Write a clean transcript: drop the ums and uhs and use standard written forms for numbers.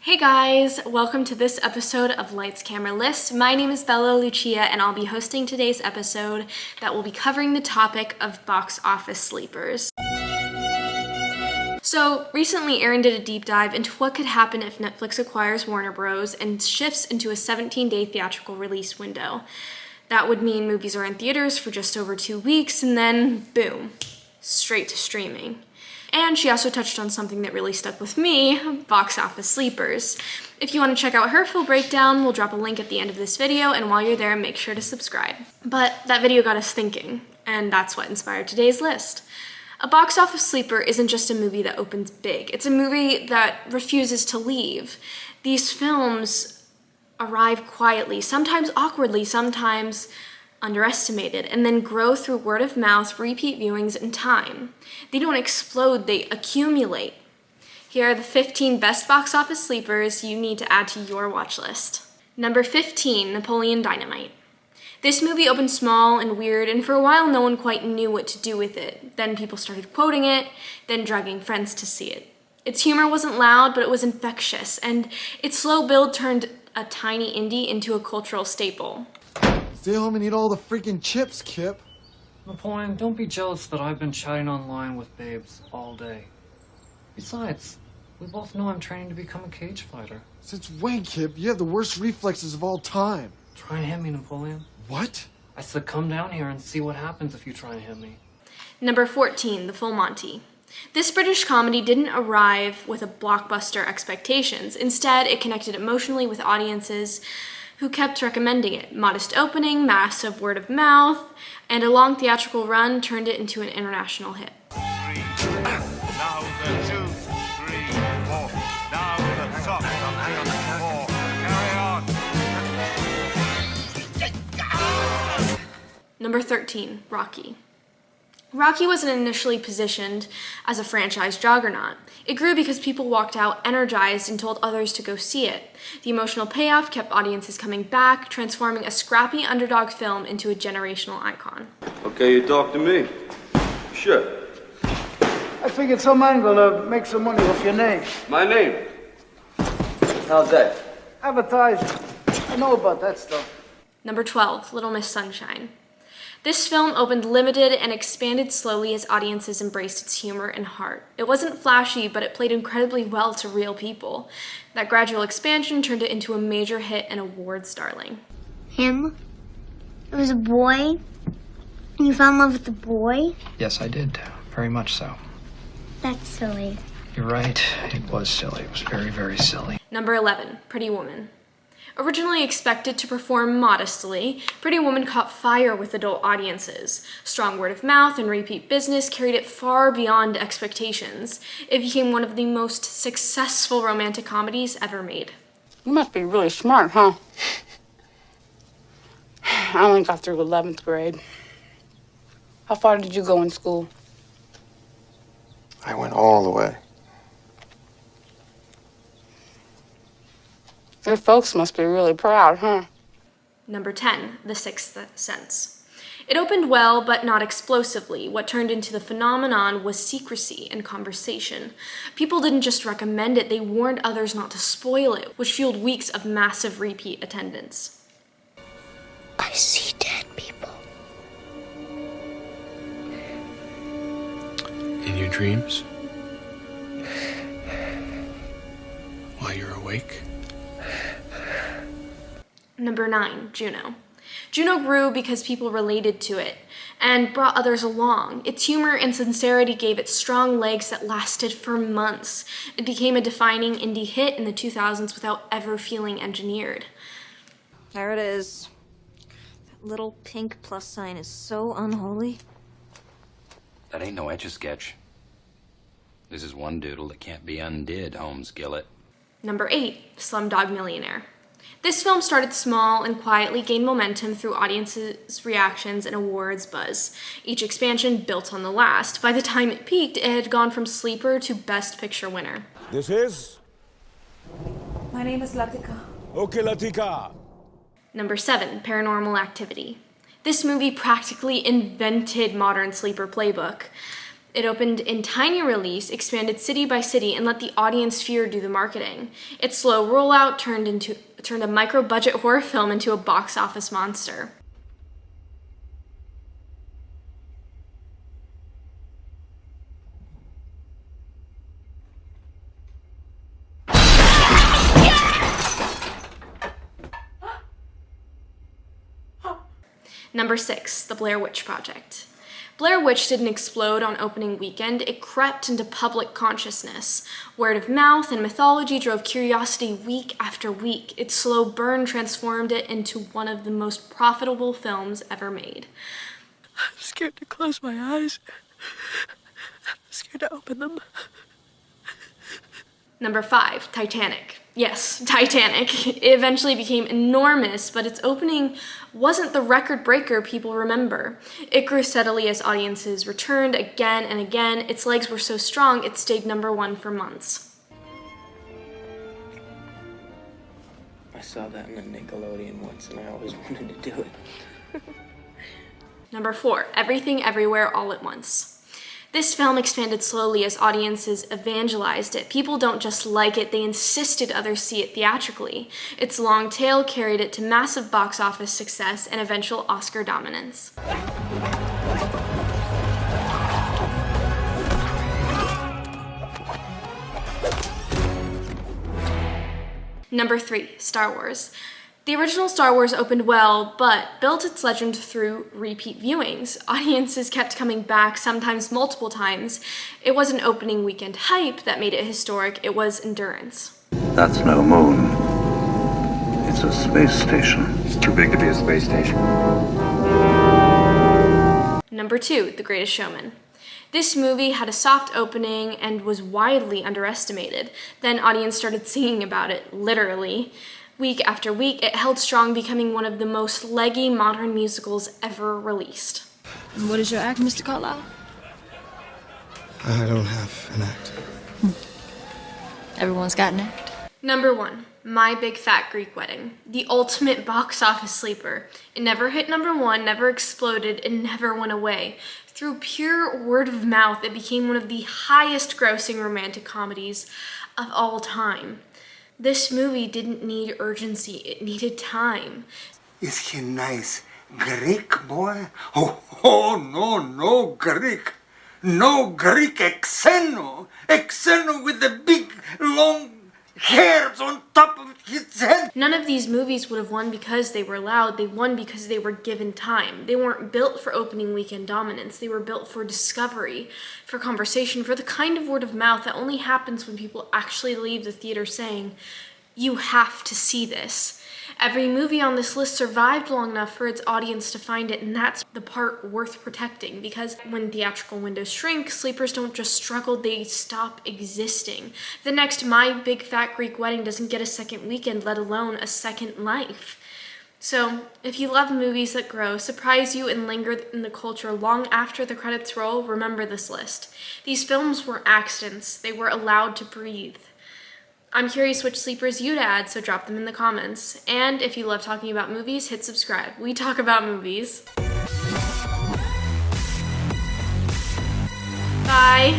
Hey guys, welcome to this episode of Lights Camera List. My name is Bella Lucia and I'll be hosting today's episode that will be covering the topic of box office sleepers. So recently Aaron did a deep dive into what could happen if Netflix acquires Warner Bros. And shifts into a 17-day theatrical release window. That would mean movies are in theaters for just over 2 weeks and then boom, straight to streaming. And she also touched on something that really stuck with me, box office sleepers. If you want to check out her full breakdown, we'll drop a link at the end of this video, and while you're there, make sure to subscribe. But that video got us thinking, and that's what inspired today's list. A box office sleeper isn't just a movie that opens big, it's a movie that refuses to leave. These films arrive quietly, sometimes awkwardly, sometimes underestimated, and then grow through word of mouth, repeat viewings, and time. They don't explode, they accumulate. Here are the 15 best box office sleepers you need to add to your watch list. Number 15, Napoleon Dynamite. This movie opened small and weird, and for a while no one quite knew what to do with it. Then people started quoting it, then dragging friends to see it. Its humor wasn't loud, but it was infectious, and its slow build turned a tiny indie into a cultural staple. Stay home and eat all the freaking chips, Kip. Napoleon, don't be jealous that I've been chatting online with babes all day. Besides, we both know I'm training to become a cage fighter. Since when, Kip? You have the worst reflexes of all time. Try and hit me, Napoleon. What? I said come down here and see what happens if you try and hit me. Number 14, The Full Monty. This British comedy didn't arrive with a blockbuster expectations. Instead, it connected emotionally with audiences who kept recommending it. Modest opening, massive word of mouth, and a long theatrical run turned it into an international hit. 3, now the 2, 3, 4, now the top, 4, carry on. Number 13, Rocky. Rocky wasn't initially positioned as a franchise juggernaut. It grew because people walked out energized and told others to go see it. The emotional payoff kept audiences coming back, transforming a scrappy underdog film into a generational icon. Okay, you talk to me. Sure. I figured some man gonna make some money off your name. My name? How's that? Advertising. I know about that stuff. Number 12, Little Miss Sunshine. This film opened limited and expanded slowly as audiences embraced its humor and heart. It wasn't flashy, but it played incredibly well to real people. That gradual expansion turned it into a major hit and awards darling. Him? It was a boy? And you fell in love with the boy? Yes, I did. Very much so. That's silly. You're right. It was silly. It was very, very silly. Number 11, Pretty Woman. Originally expected to perform modestly, Pretty Woman caught fire with adult audiences. Strong word of mouth and repeat business carried it far beyond expectations. It became one of the most successful romantic comedies ever made. You must be really smart, huh? I only got through 11th grade. How far did you go in school? I went all the way. Your folks must be really proud, huh? Number 10, The Sixth Sense. It opened well, but not explosively. What turned into the phenomenon was secrecy and conversation. People didn't just recommend it, they warned others not to spoil it, which fueled weeks of massive repeat attendance. I see dead people. In your dreams? While you're awake? Number 9, Juno. Juno grew because people related to it and brought others along. Its humor and sincerity gave it strong legs that lasted for months. It became a defining indie hit in the 2000s without ever feeling engineered. There it is. That little pink plus sign is so unholy. That ain't no Etch-a-Sketch. This is one doodle that can't be undid, Holmes Gillett. Number 8, Slumdog Millionaire. This film started small and quietly gained momentum through audiences' reactions and awards buzz. Each expansion built on the last. By the time it peaked, it had gone from sleeper to best picture winner. This is? My name is Latika. Okay, Latika. Number 7, Paranormal Activity. This movie practically invented modern sleeper playbook. It opened in tiny release, expanded city by city, and let the audience fear do the marketing. Its slow rollout turned a micro-budget horror film into a box office monster. Number 6, The Blair Witch Project. Blair Witch didn't explode on opening weekend, it crept into public consciousness. Word of mouth and mythology drove curiosity week after week. Its slow burn transformed it into one of the most profitable films ever made. I'm scared to close my eyes. I'm scared to open them. Number 5, Titanic. Yes, Titanic. It eventually became enormous, but its opening wasn't the record breaker people remember. It grew steadily as audiences returned again and again. Its legs were so strong, it stayed number 1 for months. I saw that in the Nickelodeon once, and I always wanted to do it. Number 4, Everything Everywhere All at Once. This film expanded slowly as audiences evangelized it. People don't just like it, they insisted others see it theatrically. Its long tail carried it to massive box office success and eventual Oscar dominance. Number 3, Star Wars. The original Star Wars opened well, but built its legend through repeat viewings. Audiences kept coming back, sometimes multiple times. It wasn't opening weekend hype that made it historic, it was endurance. That's no moon. It's a space station. It's too big to be a space station. Number 2, The Greatest Showman. This movie had a soft opening and was widely underestimated. Then audience started singing about it, literally. Week after week, it held strong, becoming one of the most leggy modern musicals ever released. And what is your act, Mr. Carlisle? I don't have an act. Everyone's got an act. Number 1, My Big Fat Greek Wedding. The ultimate box office sleeper. It never hit number 1, never exploded, and never went away. Through pure word of mouth, it became one of the highest grossing romantic comedies of all time. This movie didn't need urgency, it needed time. Is he nice Greek boy? Oh, no Greek. No Greek, Xeno. Xeno with the big, long hairs on top of his head. None of these movies would have won because they were loud. They won because they were given time. They weren't built for opening weekend dominance. They were built for discovery, for conversation, for the kind of word of mouth that only happens when people actually leave the theater saying, "You have to see this." Every movie on this list survived long enough for its audience to find it, and that's the part worth protecting, because when theatrical windows shrink, sleepers don't just struggle, they stop existing. The next My Big Fat Greek Wedding doesn't get a second weekend, let alone a second life. So, if you love movies that grow, surprise you, and linger in the culture long after the credits roll, remember this list. These films were accidents, they were allowed to breathe. I'm curious which sleepers you'd add, so drop them in the comments. And if you love talking about movies, hit subscribe. We talk about movies. Bye!